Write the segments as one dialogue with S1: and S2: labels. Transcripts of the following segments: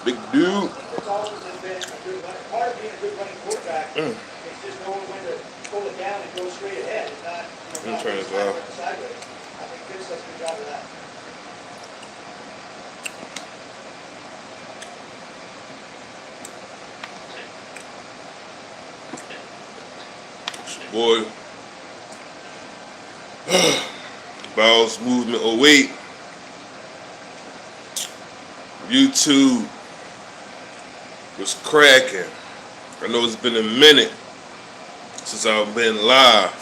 S1: Big dude.
S2: It's always been a good running. Part of being a good running quarterback is just knowing when to pull it down and go straight ahead and not, not
S1: turn this
S2: running
S1: off.
S2: sideways. I think Fitz does a good job of that.
S1: Boy. Bowels movement 08. YouTube was cracking. I know it's been a minute since I've been live.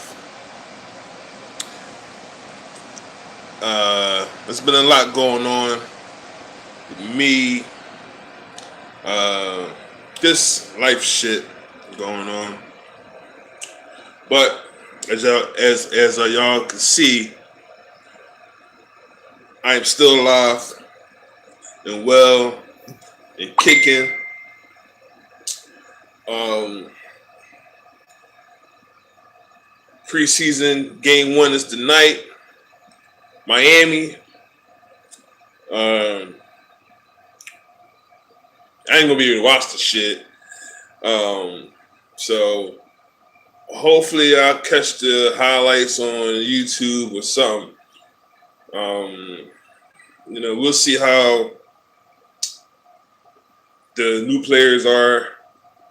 S1: There's been a lot going on with me. This life shit going on. But as y'all can see, I am still alive and well and kicking. Preseason game 1 is tonight. Miami. I ain't gonna be able to watch the shit. So hopefully I'll catch the highlights on YouTube or something. We'll see how the new players are.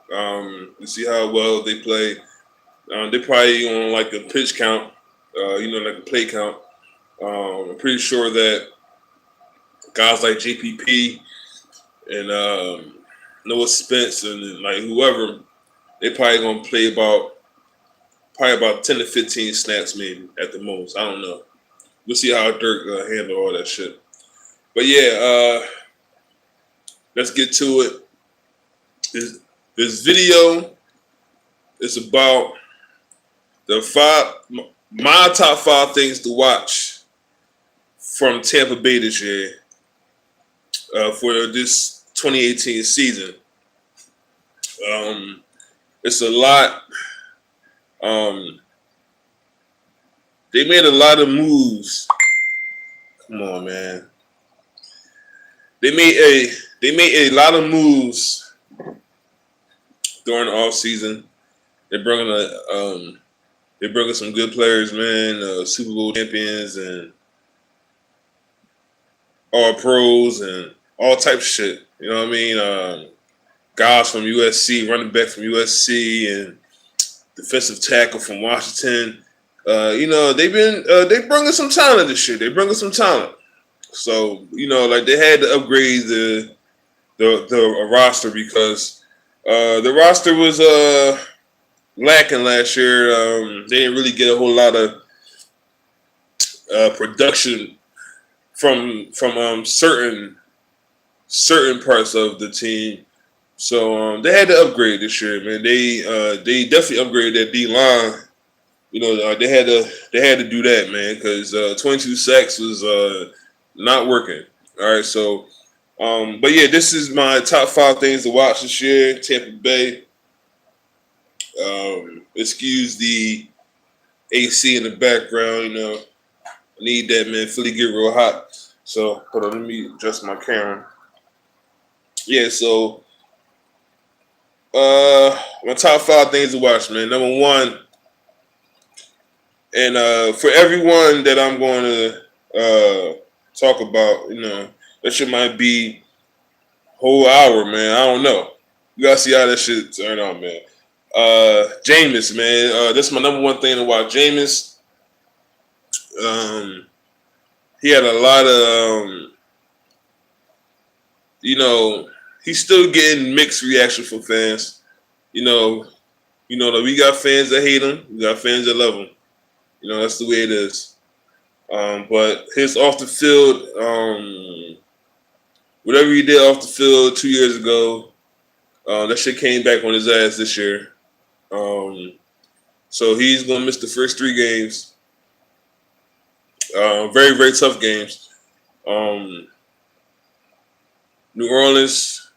S1: To see how well they play. They probably on like a pitch count, like a play count. I'm pretty sure that guys like JPP and Noah Spence and like whoever, they probably gonna play about 10 to 15 snaps maybe at the most. I don't know. We'll see how Dirk handle all that shit. But yeah, let's get to it. This video is about my top 5 things to watch from Tampa Bay this year for this 2018 season. It's a lot. They made a lot of moves. Come on, man. They made a lot of moves during the offseason. They're bringing some good players, man. Super Bowl champions and all pros and all types of shit. You know what I mean? Guys from USC, running back from USC, and defensive tackle from Washington. They bringing some talent this year. They bringing some talent. So like they had to upgrade the roster because the roster was lacking last year. They didn't really get a whole lot of production from certain parts of the team. So they had to upgrade this year, man. They definitely upgraded that DLine. They had to do that, man, because 22 sacks was not working. All right, so but yeah, this is my top 5 things to watch this year. Tampa Bay. Excuse the AC in the background. I need that, man. Philly get real hot. So hold on, let me adjust my camera. Yeah, so my top 5 things to watch, man. Number 1, and for everyone that I'm going to talk about, that shit might be a whole hour, man. I don't know. You gotta see how that shit turn out, man. Jameis, man. That's my number 1 thing to watch. Jameis. He had a lot of, he's still getting mixed reaction from fans. We got fans that hate him. We got fans that love him. That's the way it is. But his off the field, whatever he did off the field 2 years ago, that shit came back on his ass this year. So he's going to miss the first 3 games. Very, very tough games. New Orleans,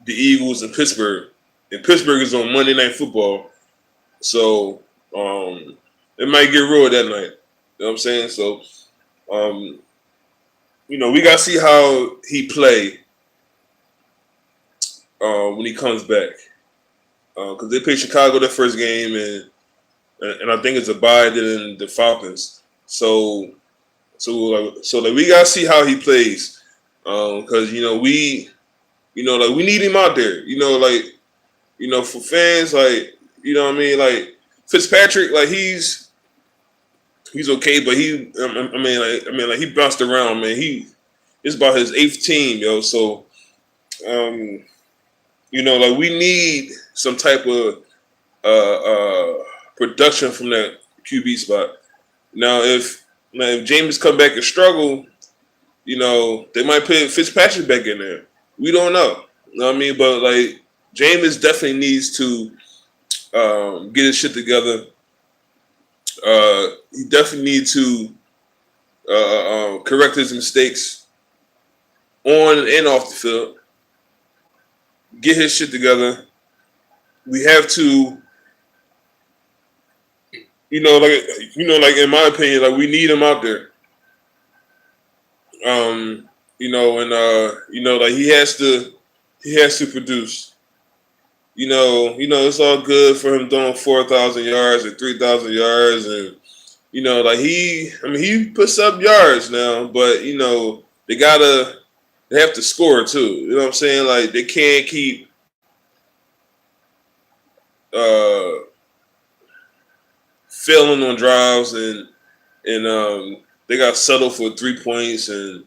S1: the Eagles, and Pittsburgh. And Pittsburgh is on Monday Night Football. So it might get real that night. You know what I'm saying? So, we got to see how he play when he comes back. Because they play Chicago their first game, and I think it's a bye than the Falcons. So we gotta see how he plays. Because we we need him out there. For fans, what I mean, Fitzpatrick, he's okay, but he bounced around, man. It's about his 8th team, yo. So we need some type of production from that QB spot. Now, if Jameis come back and struggle, they might put Fitzpatrick back in there. We don't know. You know what I mean? But Jameis definitely needs to get his shit together. He definitely needs to correct his mistakes on and off the field. Get his shit together. We have to, in my opinion, we need him out there. He has to produce. It's all good for him throwing 4,000 yards and 3,000 yards, and he puts up yards now, but they have to score too. You know what I'm saying? They can't keep failing on drives, and they got to settle for 3 points and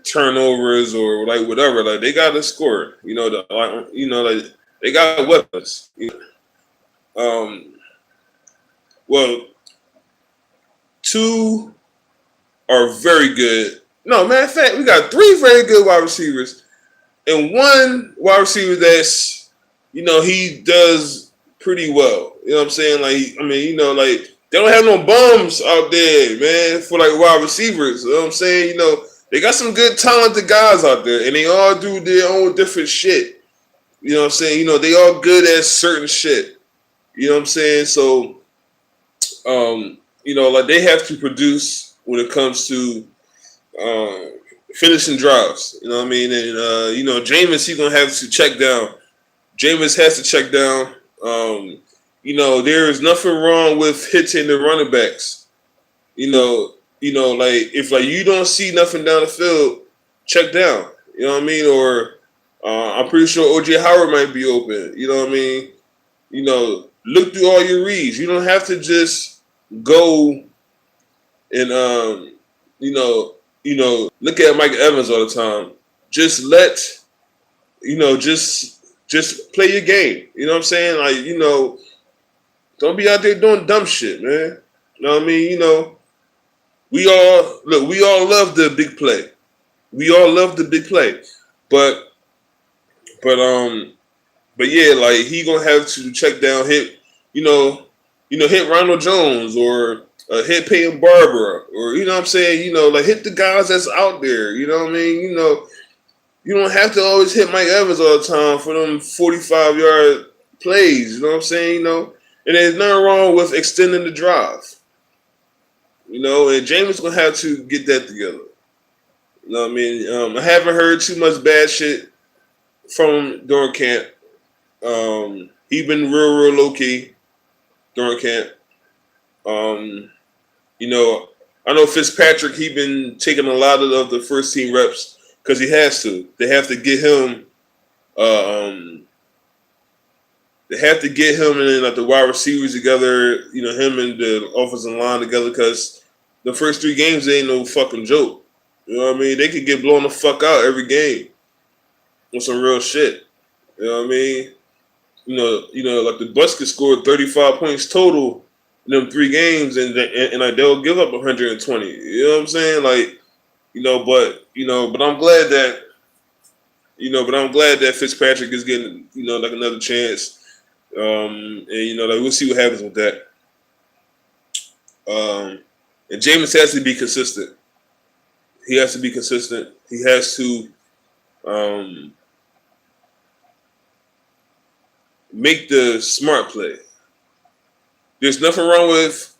S1: turnovers or whatever. They got to score. They got weapons. Well, two are very good. No, matter of fact, we got 3 very good wide receivers, and 1 wide receiver that's he does pretty well. You know what I'm saying? They don't have no bums out there, man, for wide receivers. You know what I'm saying? They got some good talented guys out there, and they all do their own different shit. You know what I'm saying? They all good at certain shit. You know what I'm saying? So, they have to produce when it comes to finishing drives. You know what I mean? And Jameis, he's gonna have to check down. Jameis has to check down. There is nothing wrong with hitting the running backs. If you don't see nothing down the field, check down. You know what I mean? Or I'm pretty sure OJ Howard might be open. You know what I mean? Look through all your reads. You don't have to just go and look at Mike Evans all the time. Just just play your game. You know what I'm saying? Don't be out there doing dumb shit, man. You know what I mean? We all love the big play. We all love the big play. But yeah, he gonna have to check down, hit Ronald Jones or hit Peyton Barber, or you know what I'm saying, hit the guys that's out there. You know what I mean? You don't have to always hit Mike Evans all the time for them 45-yard plays. You know what I'm saying? And there's nothing wrong with extending the drive. And Jameis gonna have to get that together. You know what I mean? I haven't heard too much bad shit from him during camp. He been real low key during camp. I know Fitzpatrick. He been taking a lot of the first team reps because he has to. They have to get him. They have to get him and then the wide receivers together. Him and the offensive line together, because the first 3 games they ain't no fucking joke. You know what I mean? They could get blown the fuck out every game on some real shit. You know what I mean? The Bucs could score 35 points total in them 3 games, and they'll give up 120. You know what I'm saying? But I'm glad that Fitzpatrick is getting another chance. And we'll see what happens with that. And Jameis has to be consistent. He has to be consistent. He has to make the smart play. There's nothing wrong with,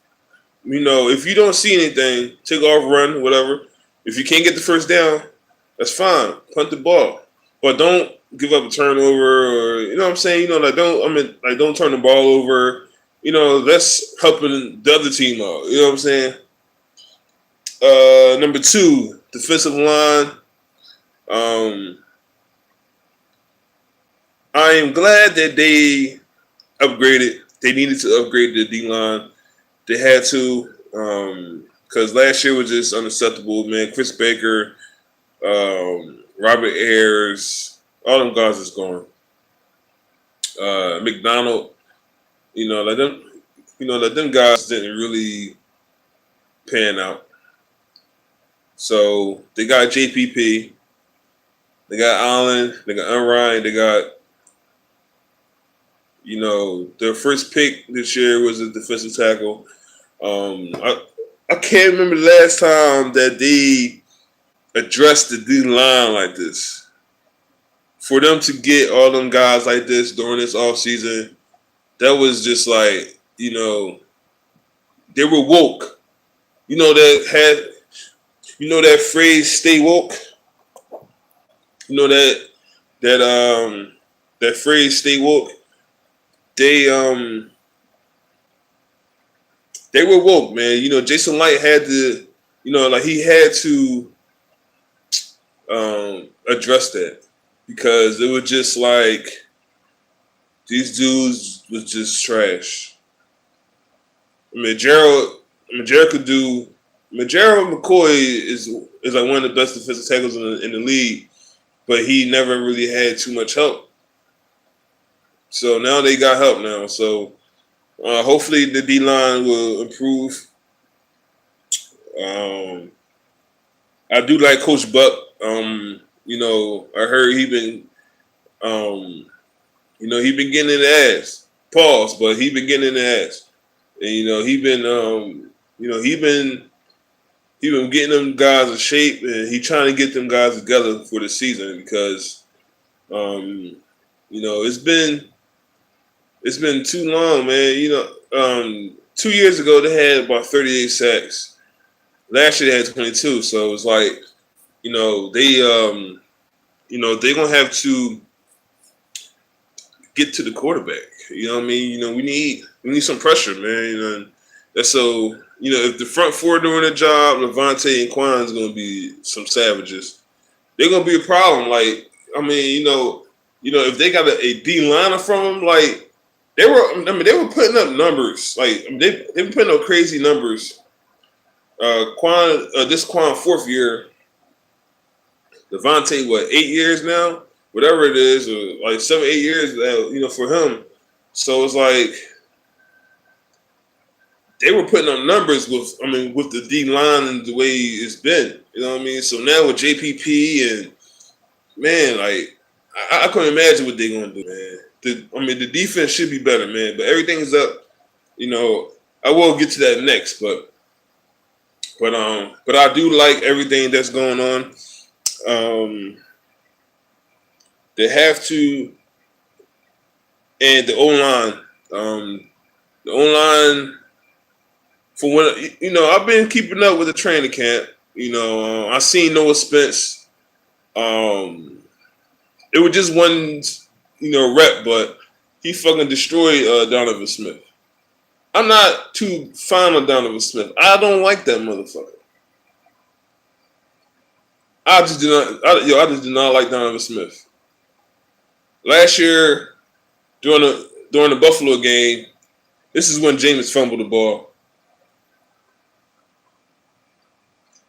S1: if you don't see anything, take off, run, whatever. If you can't get the first down, that's fine. Punt the ball, but don't give up a turnover, or you know what I'm saying. Don't turn the ball over. That's helping the other team out. You know what I'm saying. Number two, defensive line. Um, I am glad that they upgraded. They needed to upgrade the D-line. They had to, because last year was just unacceptable, man. Chris Baker, Robert Ayers, all them guys is gone. McDonald, them guys didn't really pan out. So they got JPP, they got Allen, they got Ryan, they got, their first pick this year was a defensive tackle. I can't remember the last time that they addressed the D line like this. For them to get all them guys like this during this offseason, that was just like, they were woke. That phrase "stay woke." That phrase "stay woke." They were woke, man. Jason Light had to, he had to address that, because it was just like these dudes was just trash. Gerald McCoy is like one of the best defensive tackles in the league, but he never really had too much help. So now they got help now. So hopefully the D-line will improve. I do like Coach Buck. I heard he been getting in the ass. Pause, but he been getting in the ass. And he been getting them guys in shape, and he trying to get them guys together for the season, because it's been too long, man. 2 years ago they had about 38 sacks. Last year they had 22. So it's like, they're gonna have to get to the quarterback. You know what I mean? We need some pressure, man. That's so. If the front four doing a job, Levante and Quan is gonna be some savages. They're gonna be a problem. Like, if they got a D liner from them, like they were putting up numbers. Like they been putting up crazy numbers. This Quan fourth year. Levante, 8 years now? Whatever it is, or like 7, 8 years, for him. So it's like they were putting up numbers with the D line and the way it's been. You know what I mean? So now with JPP and man, like I couldn't imagine what they're gonna do, man. The defense should be better, man. But everything is up. I will get to that next, but I do like everything that's going on. They have to, and the O-line, for when I've been keeping up with the training camp. I seen Noah Spence. It was just one, rep, but he fucking destroyed Donovan Smith. I'm not too fond of Donovan Smith. I don't like that motherfucker. I just do not like Donovan Smith. Last year, during the Buffalo game, this is when Jameis fumbled the ball.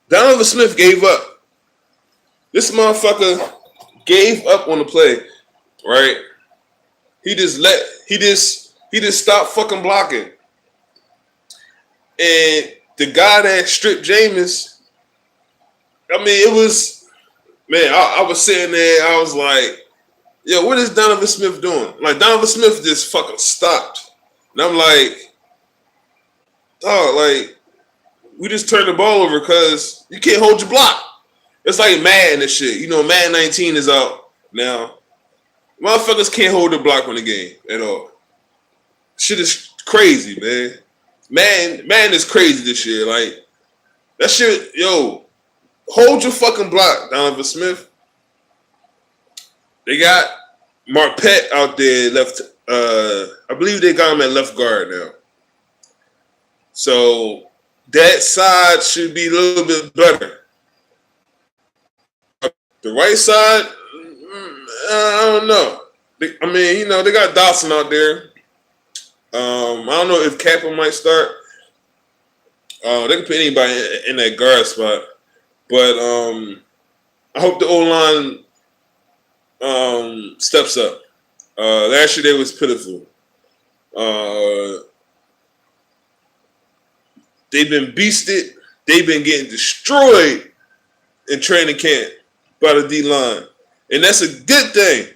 S1: Donovan Smith gave up. This motherfucker gave up on the play, right? He just stopped fucking blocking. And the guy that stripped Jameis, it was, man, I was sitting there, I was like, yo, what is Donovan Smith doing? Like, Donovan Smith just fucking stopped. And I'm like, dog, like, we just turned the ball over because you can't hold your block. It's like Madden and shit. Madden 19 is out now. Motherfuckers can't hold their block on the game at all. Shit is crazy, man. Man is crazy this year. Like, that shit, yo, hold your fucking block, Donovan Smith. They got Marpet out there left. I believe they got him at left guard now. So that side should be a little bit better. The right side, I don't know. I mean, they got Dawson out there. I don't know if Kappa might start. They can put anybody in that guard spot. But I hope the O-line steps up. Last year they was pitiful. They've been beasted. They've been getting destroyed in training camp by the D-line. And that's a good thing.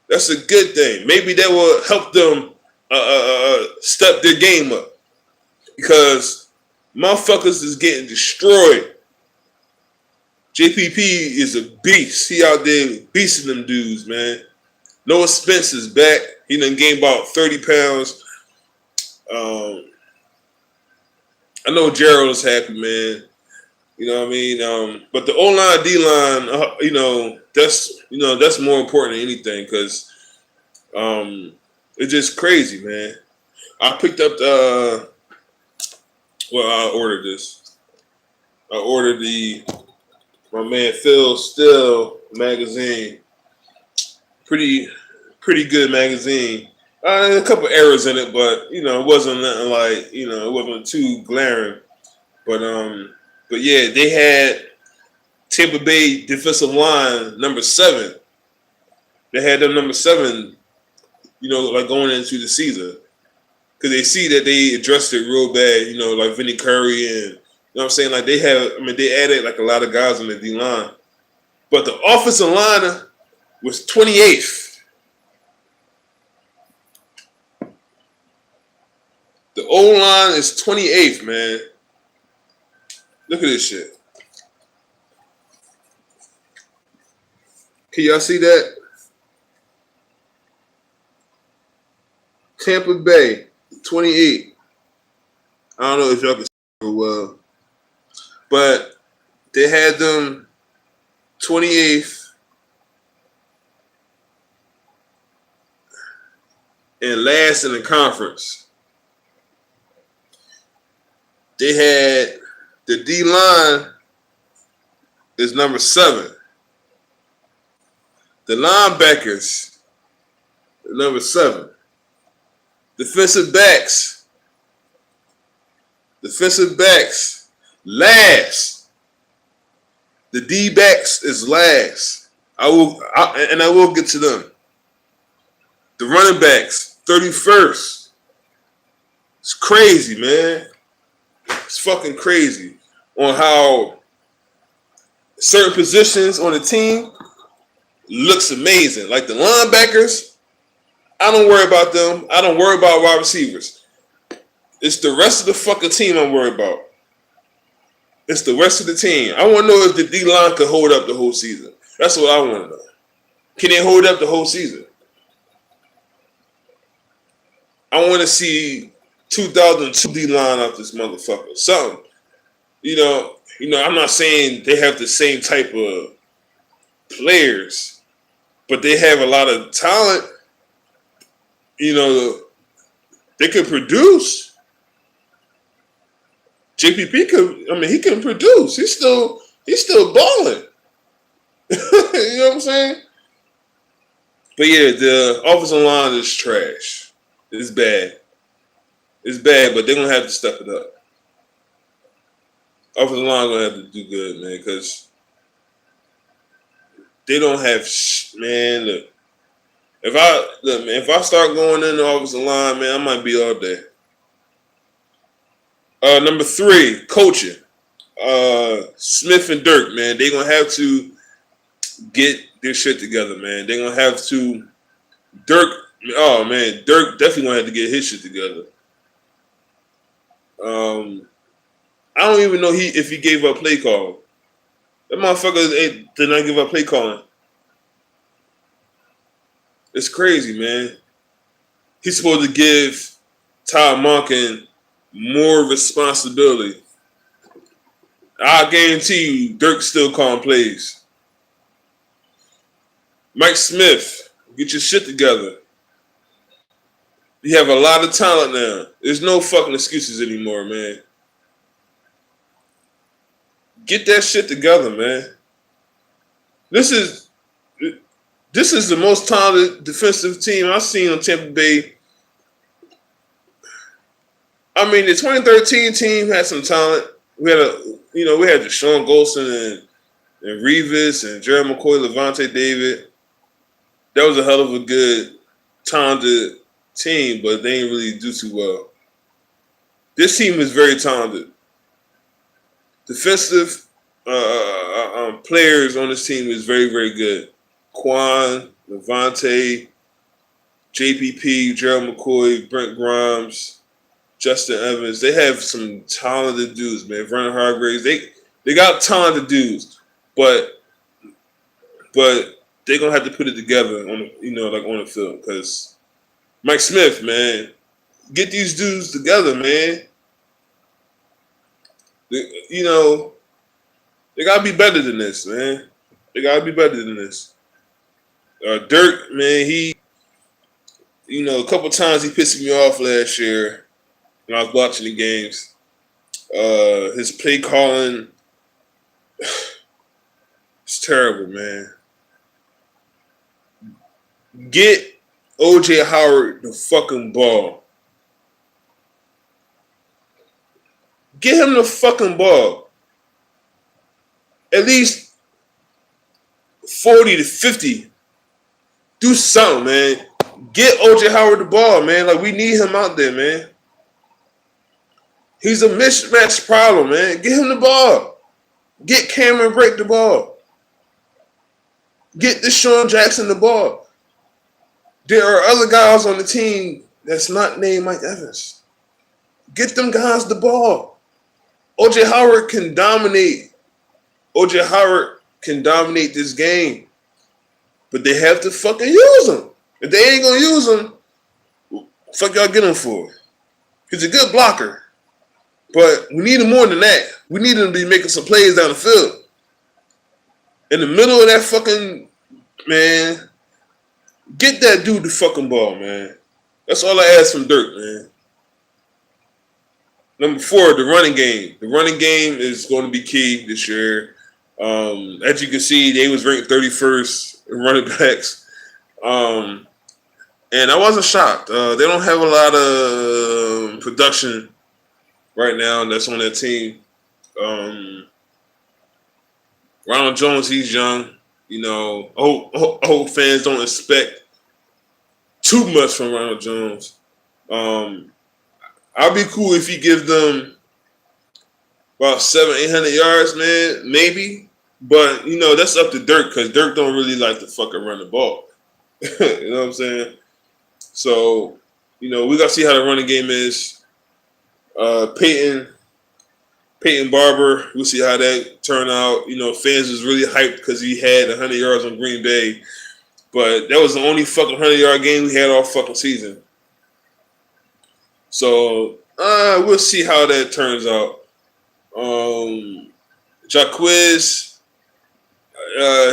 S1: That's a good thing. Maybe that will help them step their game up. Because motherfuckers is getting destroyed. JPP is a beast. He out there beasting them dudes, man. Noah Spence is back. He done gained about 30 pounds. I know Gerald is happy, man. You know what I mean? But the O-line, D-line, that's more important than anything because it's just crazy, man. I picked up I ordered this. I ordered my man Phil Still magazine. Pretty good magazine. A couple errors in it, but it wasn't nothing like it wasn't too glaring. But yeah, they had Tampa Bay defensive line number 7. They had them number 7, like going into the season because they see that they addressed it real bad. Like Vinny Curry and what I'm saying, like they added like a lot of guys on the D line, but the offensive line was 28th. The O-line is 28th, man. Look at this shit. Can y'all see that? Tampa Bay, 28. I don't know if y'all can see it well. But they had them 28th and last in the conference. They had the D-line is number 7. The linebackers are number 7. Defensive backs last. The D-backs is last. I will get to them. The running backs, 31st. It's crazy, man. It's fucking crazy on how certain positions on the team looks amazing. Like the linebackers, I don't worry about them. I don't worry about wide receivers. It's the rest of the fucking team I'm worried about. It's the rest of the team. I want to know if the D-line could hold up the whole season. That's what I want to know. Can they hold up the whole season? I want to see 2002 D-line out this motherfucker. Something. I'm not saying they have the same type of players, but they have a lot of talent. They could produce. JPP he can produce. He's still balling. You know what I'm saying? But yeah, the offensive line is trash. It's bad. It's bad, but they're gonna have to step it up. Offensive line gonna have to do good, man, because they don't have man. Look, if I start going in the offensive line, man, I might be all day. Number 3, coaching. Smith and Dirk, man, they're gonna have to get their shit together, man. They're gonna have to. Dirk definitely gonna have to get his shit together. I don't even know if he gave up play call. That motherfucker did not give up play calling. It's crazy, man. He's supposed to give Todd Monken more responsibility. I guarantee you, Dirk's still calling plays. Mike Smith, get your shit together. You have a lot of talent now. There's no fucking excuses anymore, man. Get that shit together, man. This is the most talented defensive team I've seen on Tampa Bay. I mean, the 2013 team had some talent. We had Deshaun Golson and Revis and Jerry McCoy, Levante David. That was a hell of a good, talented team, but they didn't really do too well. This team is very talented. Defensive players on this team is very, very good. Quan, Levante, JPP, Gerald McCoy, Brent Grimes, Justin Evans. They have some talented dudes, man. Vernon Hargraves. They got talented dudes, but they're gonna have to put it together on the field. Because Mike Smith, man, get these dudes together, man. They gotta be better than this, man. They gotta be better than this. Dirk, man, a couple times he pissed me off last year when I was watching the games. His play calling, it's terrible, man. Get OJ Howard the fucking ball. Get him the fucking ball. At least 40 to 50. Do something, man. Get OJ Howard the ball, man. Like, we need him out there, man. He's a mismatch problem, man. Get him the ball. Get Cameron Brake the ball. Get Deshaun Jackson the ball. There are other guys on the team that's not named Mike Evans. Get them guys the ball. OJ Howard can dominate. OJ Howard can dominate this game. But they have to fucking use him. If they ain't going to use him, fuck y'all get him for? He's a good blocker. But we need him more than that. We need him to be making some plays down the field. In the middle of that fucking, man, get that dude the fucking ball, man. That's all I ask from Dirk, man. Number 4, the running game. The running game is going to be key this year. As you can see, they was ranked 31st in running backs. And I wasn't shocked. They don't have a lot of production right now that's on that team. Ronald Jones, he's young. Old fans don't expect too much from Ronald Jones. I'll be cool if he gives them about 700-800 yards, man, maybe. But, that's up to Dirk because Dirk don't really like to fucking run the ball. You know what I'm saying? So, we got to see how the running game is. Peyton Barber, we'll see how that turn out. Fans was really hyped because he had 100 yards on Green Bay. But that was the only fucking 100-yard game we had all fucking season. So, we'll see how that turns out. Jaquiz,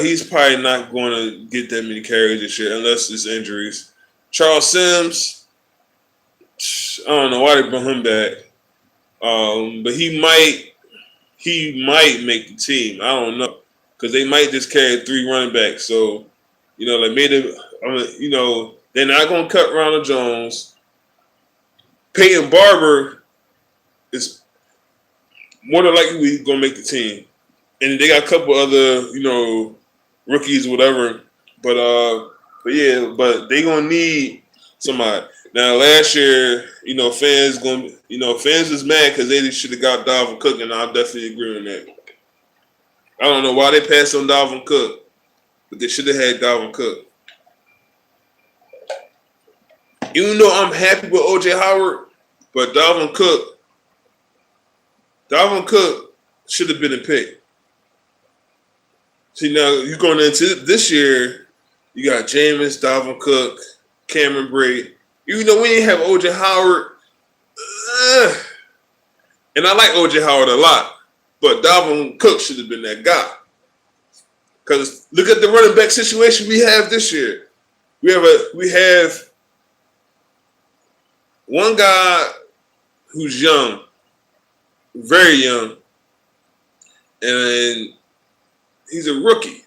S1: he's probably not going to get that many carries this year unless it's injuries. Charles Sims, I don't know why they brought him back. But he might make the team. I don't know. Because they might just carry 3 running backs. So, they're not going to cut Ronald Jones. Peyton Barber is more than likely going to make the team. And they got a couple other, rookies or whatever. But they going to need somebody. Now, last year, fans is mad because they should have got Dalvin Cook, and I'll definitely agree on that. I don't know why they passed on Dalvin Cook, but they should have had Dalvin Cook. Even though I'm happy with OJ Howard, but Dalvin Cook should have been a pick. See, now you're going into this year, you got Jameis, Dalvin Cook, Cameron Brate. Even though we didn't have OJ Howard, and I like OJ Howard a lot, But Dalvin Cook should have been that guy. Because look at the running back situation we have this year. We have one guy who's young, very young, and he's a rookie.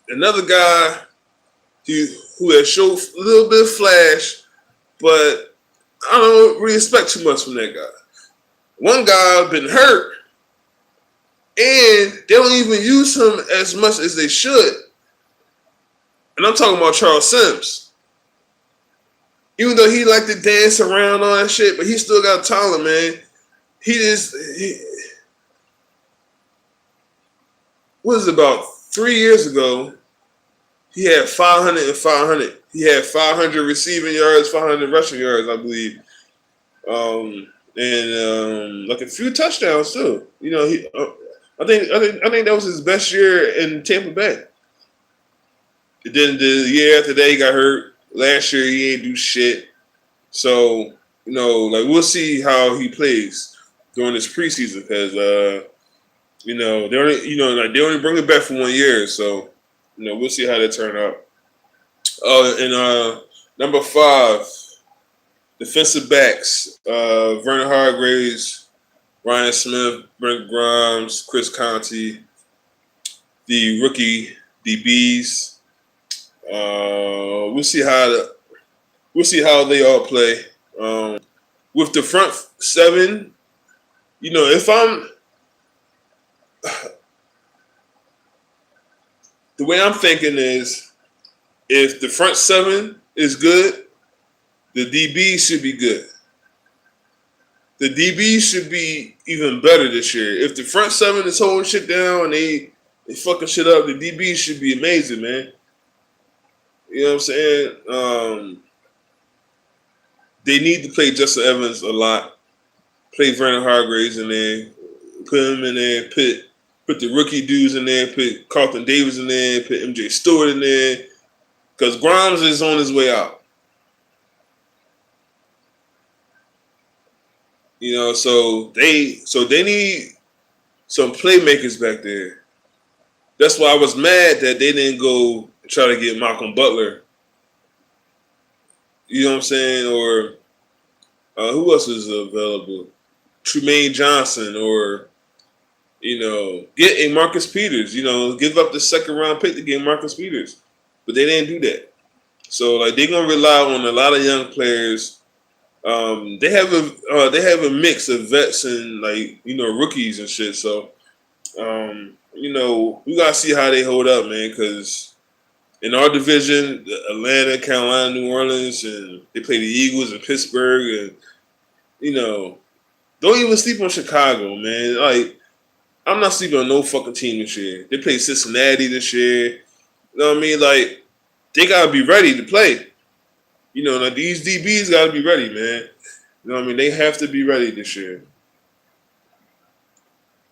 S1: Another guy who has showed a little bit of flash, but I don't really expect too much from that guy. One guy been hurt, and they don't even use him as much as they should. And I'm talking about Charles Sims. Even though he like to dance around all that shit, but he still got talent, man. What was it, about 3 years ago? He had 500 and 500. He had 500 receiving yards, 500 rushing yards, I believe, and like a few touchdowns too. You know, I think that was his best year in Tampa Bay. And then the year after that, he got hurt. Last year, he ain't do shit. So, you know, like we'll see how he plays during this preseason because, you know, they only bring it back for 1 year. So, you know, we'll see how they turn out. Oh, and number 5, defensive backs: Vernon Hargreaves, Ryan Smith, Brent Grimes, Chris Conte. The rookie DBs. We'll see how they all play. With the front 7, you know, the way I'm thinking is, if the front 7 is good, the DB should be good. The DB should be even better this year. If the front 7 is holding shit down and they fucking shit up, the DB should be amazing, man. You know what I'm saying? They need to play Justin Evans a lot. Play Vernon Hargreaves in there. Put him in there. Put the rookie dudes in there. Put Carlton Davis in there. Put MJ Stewart in there. Because Grimes is on his way out. You know, so they need some playmakers back there. That's why I was mad that they didn't go try to get Malcolm Butler. You know what I'm saying? Or who else is available? Trumaine Johnson, or, you know, get a Marcus Peters. You know, give up the 2nd round pick to get Marcus Peters. But they didn't do that. So, like, they're going to rely on a lot of young players. They have a mix of vets and, like, you know, rookies and shit. So, you know, we got to see how they hold up, man, because in our division, Atlanta, Carolina, New Orleans, and they play the Eagles and Pittsburgh, and, you know, don't even sleep on Chicago, man. Like, I'm not sleeping on no fucking team this year. They play Cincinnati this year. You know what I mean? Like, they got to be ready to play. You know, like, these DBs got to be ready, man. You know what I mean? They have to be ready this year.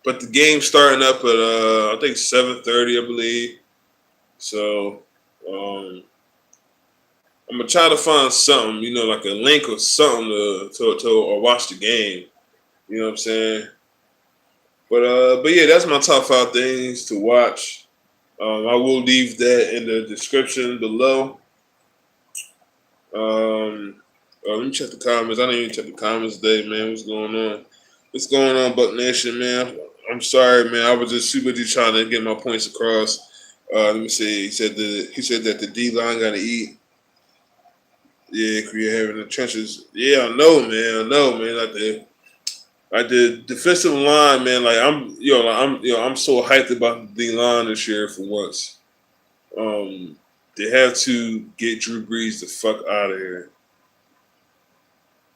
S1: But the game's starting up at, I think, 7:30, I believe. So, I'm going to try to find something, you know, like a link or something to or watch the game. You know what I'm saying? But yeah, that's my top 5 things to watch. I will leave that in the description below. Let me check the comments. I didn't even check the comments today, man. What's going on? What's going on, Buck Nation, man? I'm sorry, man. I was just super trying to get my points across. Let me see. He said that the DLine got to eat. Yeah, Korea having the trenches. Yeah, I know, man. Like the defensive line, man. Like I'm so hyped about the DLine this year for once. They have to get Drew Brees the fuck out of here.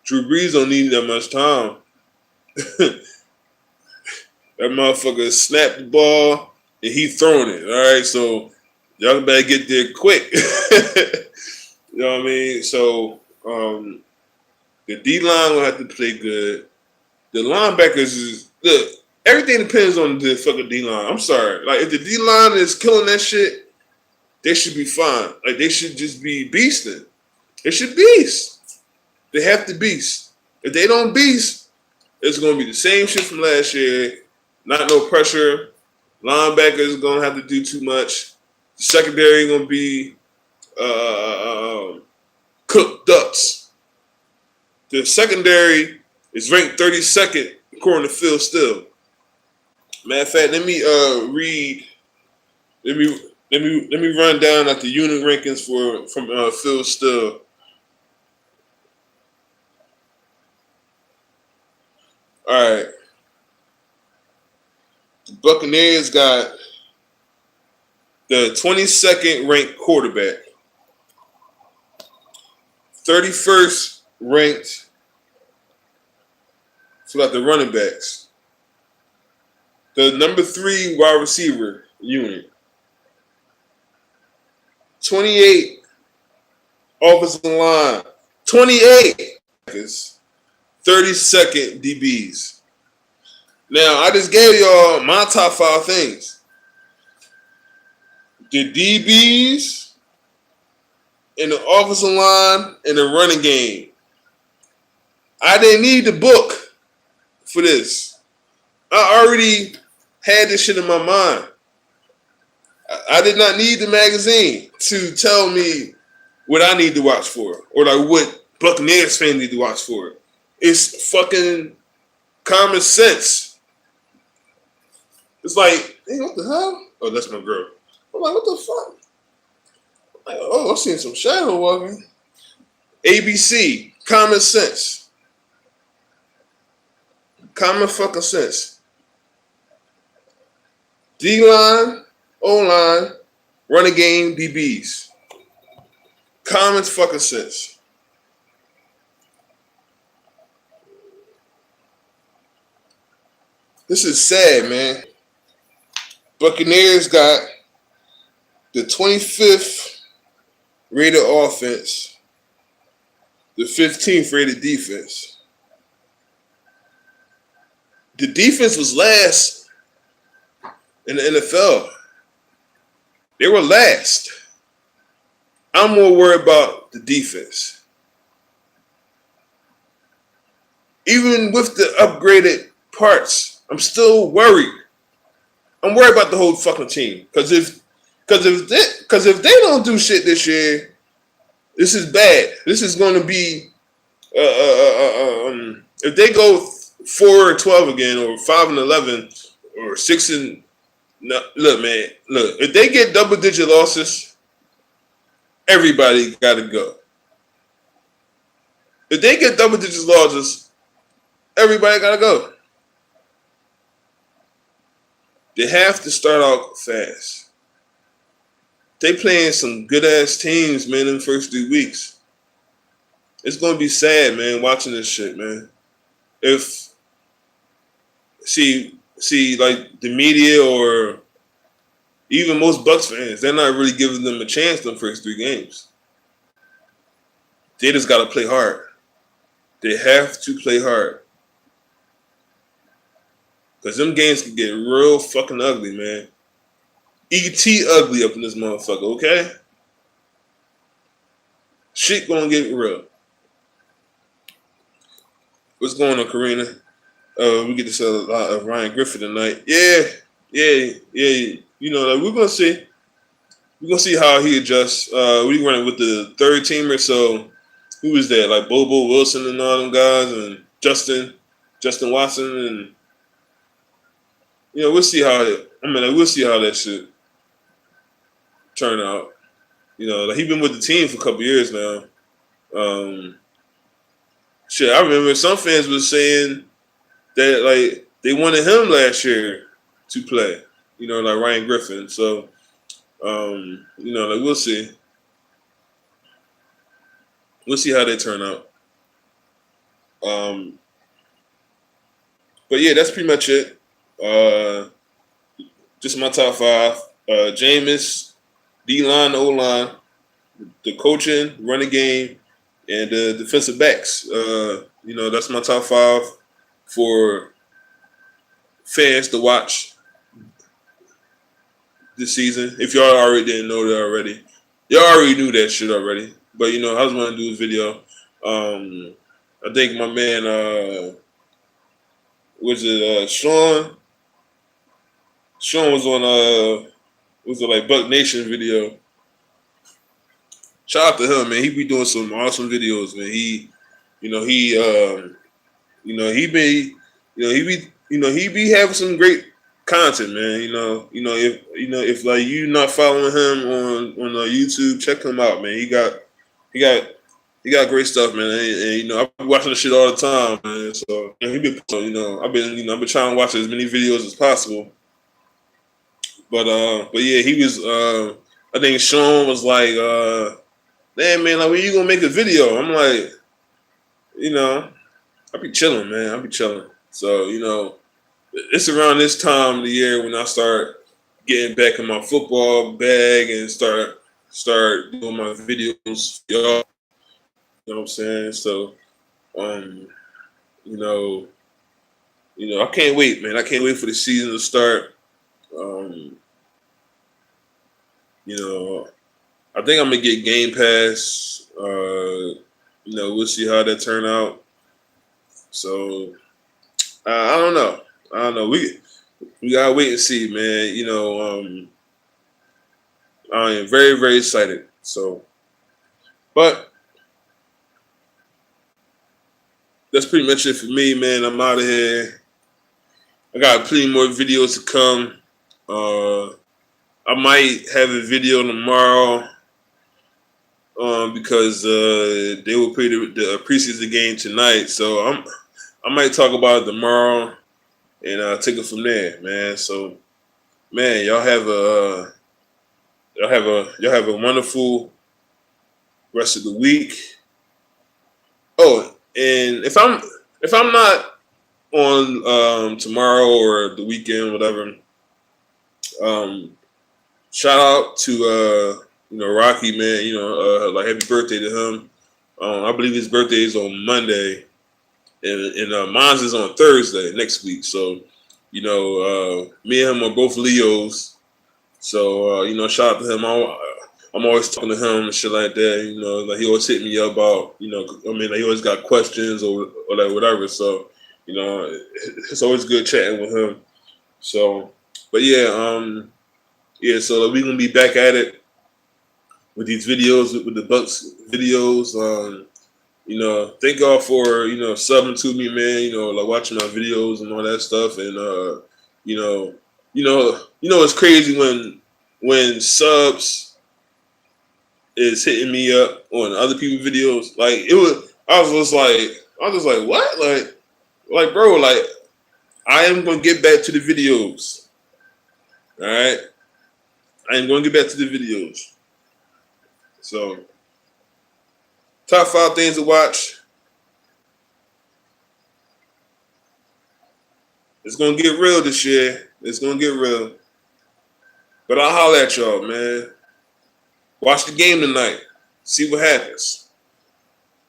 S1: Drew Brees don't need that much time. That motherfucker snapped the ball and he throwing it. All right, so y'all better get there quick. You know what I mean? So the D-line will have to play good. The linebackers look, everything depends on the fucking D-line. I'm sorry. Like, if the D-line is killing that shit, they should be fine. Like, they should just be beasting. They should beast. They have to beast. If they don't beast, It's going to be the same shit from last year. Not no pressure. Linebackers going to have to do too much. The secondary going to be cooked ducks. The secondary is ranked 32nd according to Phil Still. Matter of fact, let me read. Let me run down at the unit rankings from Phil Still. All right. The Buccaneers got the 22nd ranked quarterback, 31st ranked for like the running backs, the number 3 wide receiver unit, 28 offensive line, 28 32nd DBs. Now, I just gave y'all my top 5 things. The DBs and the offensive line and the running game. I didn't need the book for this. I already had this shit in my mind. I did not need the magazine to tell me what I need to watch for or like what Buccaneers fans need to watch for. It's fucking common sense. It's like, hey, what the hell? Oh, that's my girl. I'm like, what the fuck? I'm like, oh, I'm seeing some shadow walking. ABC, common sense. Common fucking sense. D-line, O-line, running game, DBs. Common fucking sense. This is sad, man. Buccaneers got the 25th rated offense, the 15th rated defense. The defense was last in the NFL. They were last. I'm more worried about the defense. Even with the upgraded parts, I'm still worried. I'm worried about the whole fucking team. Because if they don't do shit this year, this is bad. This is going to be if they go 4-12 again, or 5-11, or 6 and look, man, look. If they get double-digit losses, everybody got to go. If they get double-digit losses, everybody got to go. They have to start out fast. They playing some good-ass teams, man, in the first 3 weeks. It's going to be sad, man, watching this shit, man. See, like the media or even most Bucs fans, they're not really giving them a chance in the first 3 games. They just got to play hard. They have to play hard. Because them games can get real fucking ugly, man. E.T. ugly up in this motherfucker, okay? Shit gonna get real. What's going on, Karina? We get to see a lot of Ryan Griffin tonight. Yeah. You know, like, we're gonna see. We're gonna see how he adjusts. We running with the third teamer, so who is that? Like Bobo Wilson and all them guys, and Justin Watson, and you know, we'll see how that shit turn out. You know, like, he's been with the team for a couple years now. Shit, I remember some fans was saying that like they wanted him last year to play. You know, like Ryan Griffin. So, you know, like, we'll see. We'll see how they turn out. But yeah, that's pretty much it. Just my top 5. Jameis, D-line, O-line, the coaching, running game, and the defensive backs. You know, that's my top 5 for fans to watch this season. If y'all already didn't know that already. Y'all already knew that shit already. But, you know, I was going to do this video. I think my man Was it Sean? Sean was on was it like Buck Nation video? Shout out to him, man. He be doing some awesome videos, man. He be, he be having some great content, man. If like you not following him on YouTube, check him out, man. He got great stuff, man. And I be watching the shit all the time, man. So he been, I've been trying to watch as many videos as possible. But yeah, he was. I think Sean was like, "Damn, man, like when you gonna make a video?" I'm like, I be chilling, man. I be chilling. So it's around this time of the year when I start getting back in my football bag and start doing my videos, y'all. You know what I'm saying? So, um, you know, I can't wait, man. I can't wait for the season to start. Um, I think I'm gonna get Game Pass. We'll see how that turn out. So I don't know. I don't know. We gotta wait and see, man. I am very, very excited. So, but that's pretty much it for me, man. I'm out of here. I got plenty more videos to come. I might have a video tomorrow because they will play the preseason game tonight. So I might talk about it tomorrow and take it from there, man. So, man, y'all have a wonderful rest of the week. Oh, and if I'm not on tomorrow or the weekend, whatever, shout out to Rocky, man. Like happy birthday to him. I believe his birthday is on Monday, and mine's is on Thursday next week. So, me and him are both Leos. So, shout out to him. I'm always talking to him and shit like that. Like he always hit me up about, like he always got questions or like whatever. So, it's always good chatting with him. So, but yeah, so we're gonna be back at it with these videos, with the Bucs videos. Thank y'all for subbing to me, man. Like watching my videos and all that stuff, and it's crazy when subs is hitting me up on other people's videos. Like I was just like, what? Like, bro, like I am gonna get back to the videos. All right, I am gonna get back to the videos. So, top 5 things to watch. It's gonna get real this year. It's gonna get real. But I'll holler at y'all, man. Watch the game tonight. See what happens.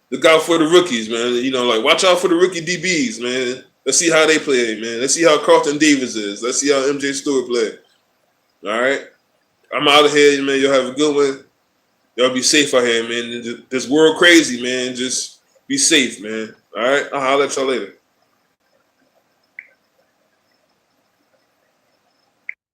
S1: Look out for the rookies, man. Like watch out for the rookie DBs, man. Let's see how they play, man. Let's see how Carlton Davis is. Let's see how MJ Stewart play. All right. I'm out of here, man. Y'all have a good one. Y'all be safe out here, man. This world crazy, man. Just be safe, man. All right. I'll holler at y'all later.